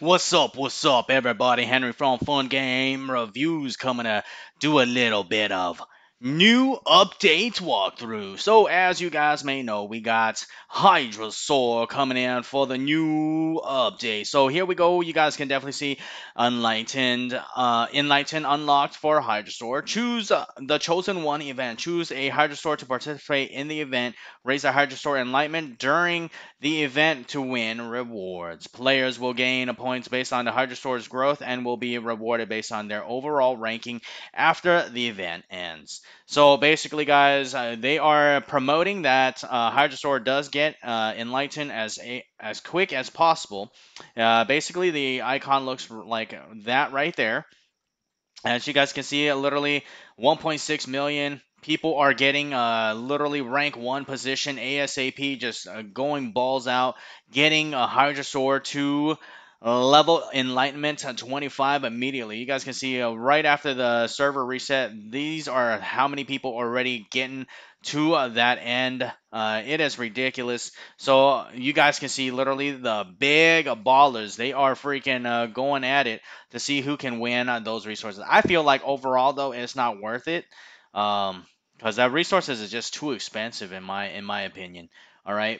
What's up, everybody? Henry from Fun Game Reviews coming to do a little bit of new update walkthrough. So, as you guys may know, we got Hydrasaur coming in for the new update. So, here we go. You guys can definitely see Enlightened unlocked for Hydrasaur. Choose the Chosen One event. Choose a Hydrasaur to participate in the event. Raise a Hydrasaur Enlightenment during the event to win rewards. Players will gain points based on the Hydrasaur's growth and will be rewarded based on their overall ranking after the event ends. So basically, guys, they are promoting that Hydrasaur does get Enlightened as quick as possible. Basically, the icon looks like that right there. As you guys can see, literally 1.6 million people are getting literally rank 1 position ASAP, just going balls out, getting a Hydrasaur to level Enlightenment to 25 immediately. You guys can see right after the server reset, these are how many people already getting to that end. It is ridiculous. So you guys can see literally the big ballers. They are freaking going at it to see who can win those resources. I feel like overall though it's not worth it, because that resources is just too expensive in my opinion. All right,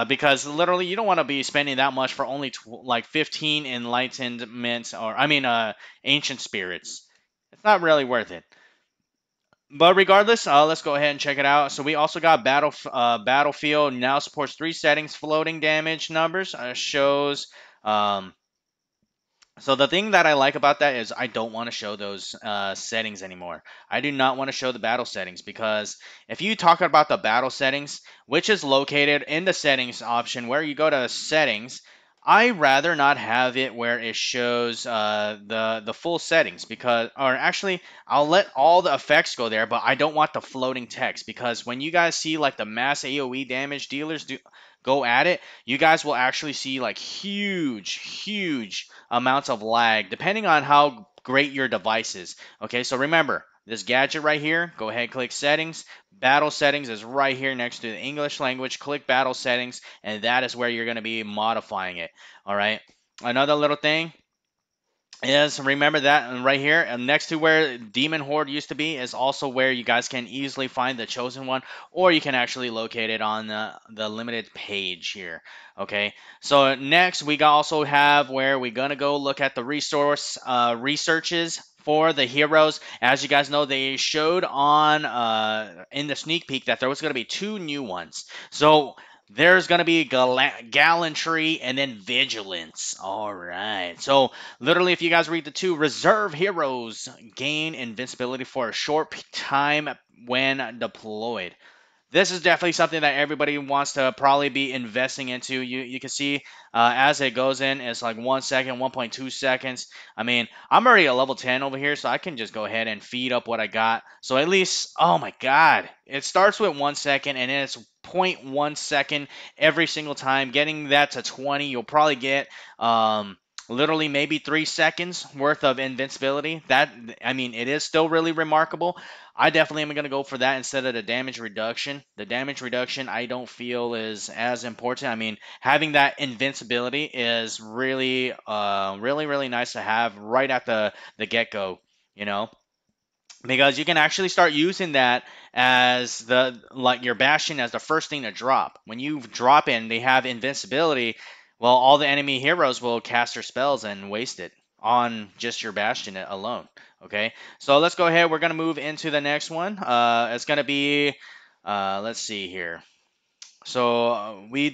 because literally you don't want to be spending that much for only like 15 enlightenment, or I mean ancient spirits. It's not really worth it. But regardless, let's go ahead and check it out. So we also got Battlefield now supports 3 settings floating damage numbers. Shows um, so the thing that I like about that is I don't want to show those settings anymore. I do not want to show the battle settings, because if you talk about the battle settings, which is located in the settings option where you go to settings, I rather not have it where it shows the full settings, because, or actually I'll let all the effects go there, but I don't want the floating text, because when you guys see like the mass AoE damage dealers do go at it, you guys will actually see like huge amounts of lag depending on how great your device is. Okay, so remember this gadget right here. Go ahead, click settings. Battle settings is right here next to the English language. Click battle settings, and that is where you're going to be modifying it. All right. Another little thing is, remember that right here, and next to where Demon Horde used to be is also where you guys can easily find the Chosen One, or you can actually locate it on the limited page here. Okay, so next we also have where we're gonna go look at the researches for the heroes. As you guys know, they showed on in the sneak peek that there was going to be 2 new ones. So there's going to be gallantry and then vigilance. All right. So literally, if you guys read the 2 reserve heroes gain invincibility for a short time when deployed. This is definitely something that everybody wants to probably be investing into. You can see as it goes in, it's like 1 second, 1.2 seconds. I mean, I'm already at level 10 over here, so I can just go ahead and feed up what I got. So at least, oh my god, it starts with 1 second, and then it's 0.1 second every single time. Getting that to 20, you'll probably get literally maybe 3 seconds worth of invincibility. That, I mean, it is still really remarkable. I definitely am going to go for that instead of the damage reduction. The damage reduction I don't feel is as important. I mean, having that invincibility is really, really nice to have right at the get-go, you know, because you can actually start using that as the like your bastion as the first thing to drop. When you drop in, they have invincibility. Well, all the enemy heroes will cast their spells and waste it on just your bastion alone. Okay, so let's go ahead. We're gonna move into the next one. It's gonna be, let's see here. So we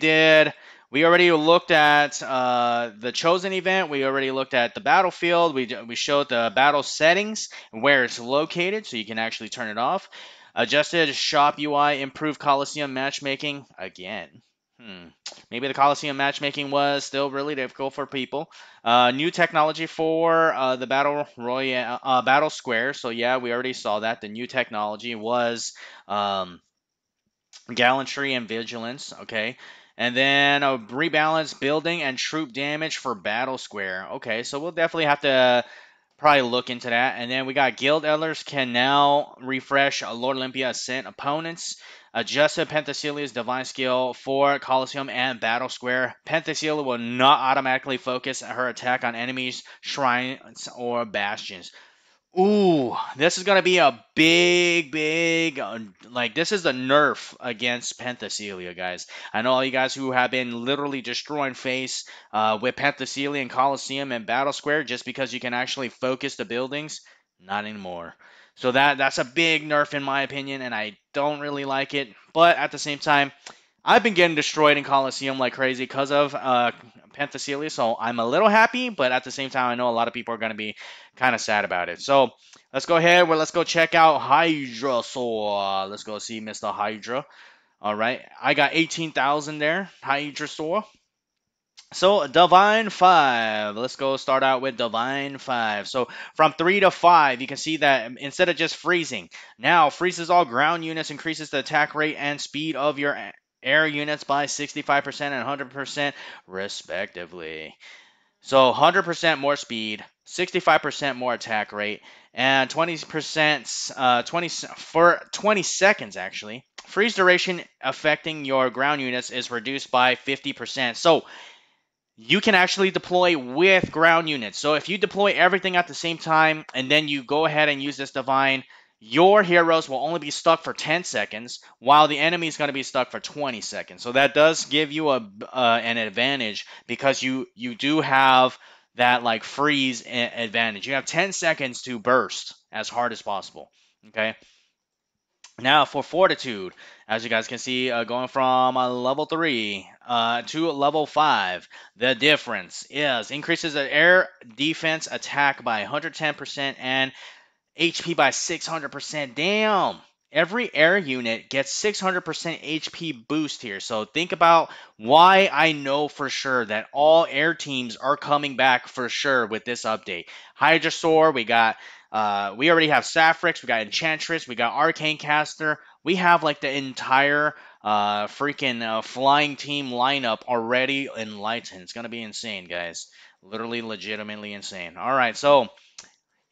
already looked at the Chosen event. We already looked at the battlefield. We showed the battle settings and where it's located, so you can actually turn it off. Adjusted shop UI, improved Coliseum matchmaking again. Maybe the Coliseum matchmaking was still really difficult for people. New technology for the battle royale, battle square. So yeah, we already saw that. The new technology was gallantry and vigilance. Okay. And then a rebalance building and troop damage for battle square. Okay, so we'll definitely have to probably look into that. And then we got guild elders can now refresh Lord Olympia Ascent opponents. Adjusted Penthesilia's Divine Skill for Colosseum and Battle Square. Penthesilia will not automatically focus her attack on enemies, shrines, or bastions. Ooh, this is gonna be a big, like this is a nerf against Penthesilia, guys. I know all you guys who have been literally destroying face with Penthesilia and Colosseum and Battle Square just because you can actually focus the buildings. Not anymore. So that's a big nerf in my opinion, and I don't really like it. But at the same time, I've been getting destroyed in Coliseum like crazy because of Penthesilia, so I'm a little happy, but at the same time, I know a lot of people are going to be kind of sad about it. So let's go ahead. Well, let's go check out Hydrasaur. Let's go see Mr. Hydra. All right, I got 18,000 there, Hydrasaur. So Divine 5. Let's go start out with Divine 5. So from 3 to 5, you can see that instead of just freezing, now freezes all ground units, increases the attack rate and speed of your air units by 65% and 100% respectively. So 100% more speed, 65% more attack rate, and 20% 20 for 20 seconds actually. Freeze duration affecting your ground units is reduced by 50%. So you can actually deploy with ground units. So if you deploy everything at the same time and then you go ahead and use this divine, your heroes will only be stuck for 10 seconds while the enemy is going to be stuck for 20 seconds. So that does give you an advantage because you do have that like freeze advantage. You have 10 seconds to burst as hard as possible. Okay. Now for Fortitude, as you guys can see, going from level 3 to level 5, the difference is increases the air defense attack by 110% and HP by 600%. Damn! Every air unit gets 600% HP boost here. So think about why I know for sure that all air teams are coming back for sure with this update. Hydrasaur, we already have Saphrex, we got Enchantress, we got Arcane Caster. We have like the entire freaking flying team lineup already enlightened. It's gonna be insane, guys. Literally, legitimately insane. All right, so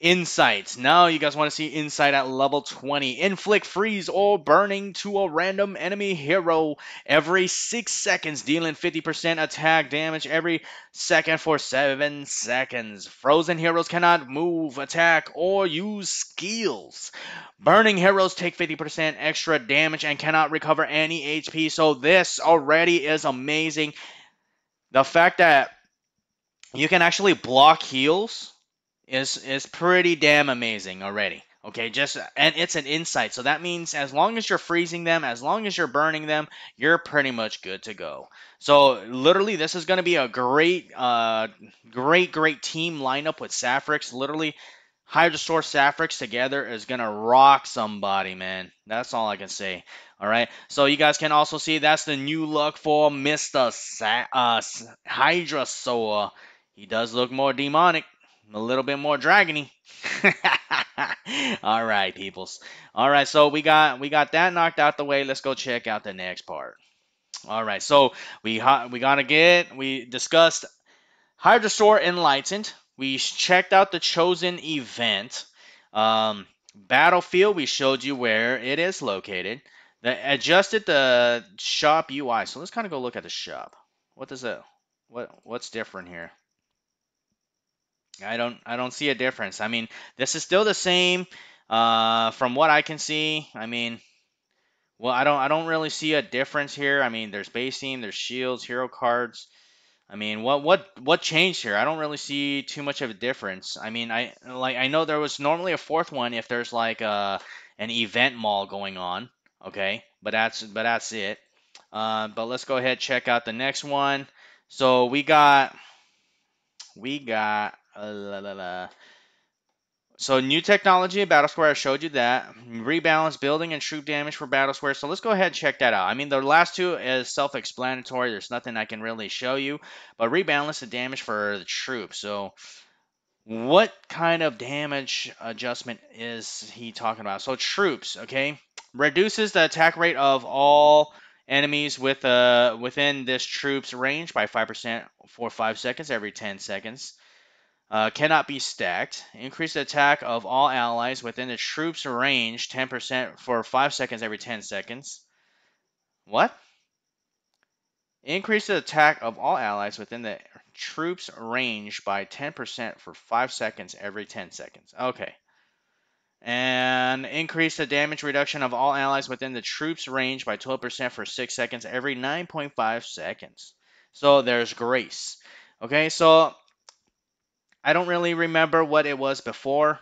Insight. Now you guys want to see Insight at level 20. Inflict freeze or burning to a random enemy hero every 6 seconds, dealing 50% attack damage every second for 7 seconds. Frozen heroes cannot move, attack, or use skills. Burning heroes take 50% extra damage and cannot recover any HP. So this already is amazing. The fact that you can actually block heals is pretty damn amazing already. Okay, just and it's an insight. So that means as long as you're freezing them, as long as you're burning them, you're pretty much good to go. So literally, this is going to be a great team lineup with Saphrex. Literally, Hydrasaur Saphrex together is going to rock somebody, man. That's all I can say. All right, so you guys can also see that's the new look for Mr. Hydrasaur. He does look more demonic, a little bit more dragony. All right, peoples. All right, so we got that knocked out the way. Let's go check out the next part. All right, so we discussed Hydrasaur Enlightened. We checked out the chosen event. Battlefield. We showed you where it is located. Adjusted the shop UI. So let's kind of go look at the shop. What does it? What's different here? I don't see a difference. I mean, this is still the same from what I can see. I mean, well, I don't really see a difference here. I mean, there's base team, there's shields, hero cards. I mean, what changed here? I don't really see too much of a difference. I mean, I know there was normally a fourth one if there's like an event mall going on, okay? But that's it. But let's go ahead check out the next one. So we got la, la, la. So new technology in Battle Square, I showed you that. Rebalance building and troop damage for Battle Square. So let's go ahead and check that out. I mean, the last two is self-explanatory. There's nothing I can really show you. But rebalance the damage for the troops. So what kind of damage adjustment is he talking about? So troops, okay? Reduces the attack rate of all enemies within this troop's range by 5% for 5 seconds every 10 seconds. Cannot be stacked. Increase the attack of all allies within the troops range 10% for 5 seconds every 10 seconds. What? Increase the attack of all allies within the troops' range by 10% for 5 seconds every 10 seconds. Okay. And increase the damage reduction of all allies within the troops' range by 12% for 6 seconds every 9.5 seconds. So there's grace. Okay, so I don't really remember what it was before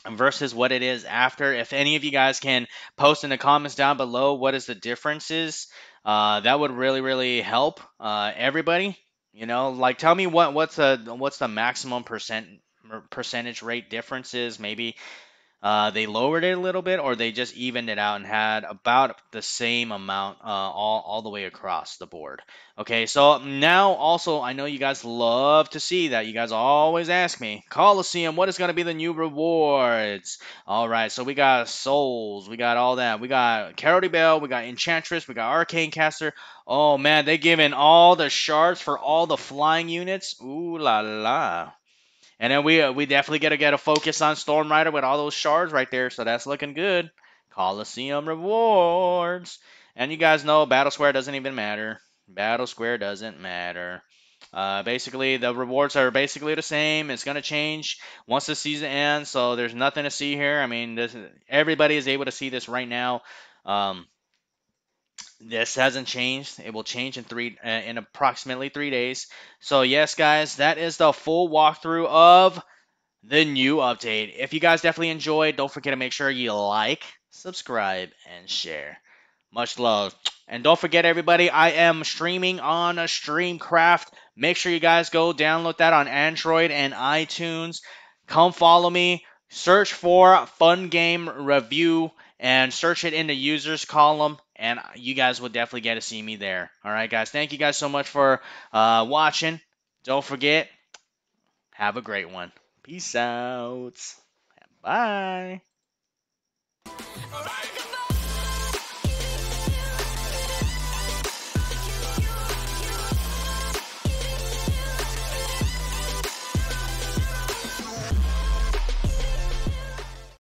versus what it is after. If any of you guys can post in the comments down below what is the differences, that would really help everybody. You know, like tell me what's the maximum percentage rate differences. Maybe they lowered it a little bit, or they just evened it out and had about the same amount all the way across the board. Okay, so now also I know you guys love to see that. You guys always ask me, Coliseum, what is going to be the new rewards? All right, so we got souls, we got all that, we got Carroty Bell, we got Enchantress, we got Arcane Caster. Oh man, they giving all the shards for all the flying units. Ooh la la. And then we definitely gotta get a focus on Storm Rider with all those shards right there, so that's looking good. Coliseum rewards. And you guys know Battle Square doesn't even matter. Battle Square doesn't matter. Basically, the rewards are basically the same. It's gonna change once the season ends, so there's nothing to see here. I mean, everybody is able to see this right now. Um, this hasn't changed. It will change in approximately 3 days. So yes, guys, that is the full walkthrough of the new update. If you guys definitely enjoyed, don't forget to make sure you like, subscribe, and share. Much love. And don't forget, everybody, I am streaming on a Streamcraft. Make sure you guys go download that on Android and iTunes. Come follow me. Search for Fun Game Review and search it in the users column, and you guys will definitely get to see me there. All right, guys. Thank you guys so much for watching. Don't forget, have a great one. Peace out. Bye.